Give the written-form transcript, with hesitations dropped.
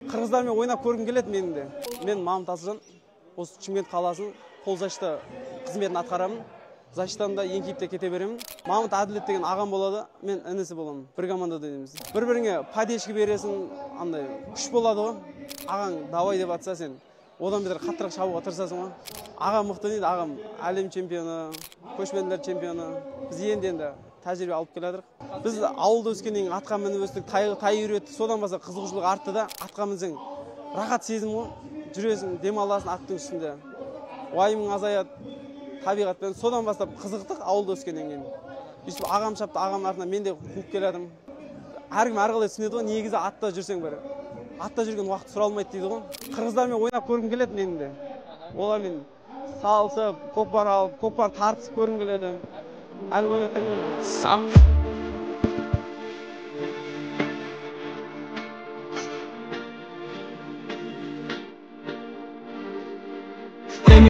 Қырғыздармен ойнап көргім келеді менің де. Мен Мамыт Асылжан, осы Шымкент қаласының қол защита қызметін атқарамын. Защитамда еңкейіпте кете беремін. Мамыт Әділет деген ағам болады, мен інісі боламын. Бір командада дейміз. Бір-біріңе поддержка бересің, андай күш болады ғой. Ағаң давай деп атса сен, одан бетер қаттырақ шабуға тырысасың ғой. Ағам мықты дейді, ағам әлем чемпионы, көшпенділер чемпионы. Біз енді тәжірибе алып келе жатырмық. Біз ауылда өскеннен атқа мініп өстік, тай үйретті. Содан баса қызығушылық артты да, атқа мінсең рахат сезім ғой. Жүресің, демаласың аттың үстінде. Уайымың азаяды. Табиғатпен содан бастап қызықтық ауылда өскеннен кейін. Өйстіп ағам шапты, ағамның артынан мен де қуып келедім. Әркім әрқалай түсінеді ғой, негізі атта жүрсең бір. Атта жүрген уақыт сұралмайды дейді ғой. Қырғыздармен ойнап көргім келеді менің де. Олармен салысып, көкпар алып, көкпар тартысып көргім келеді. Әлбетте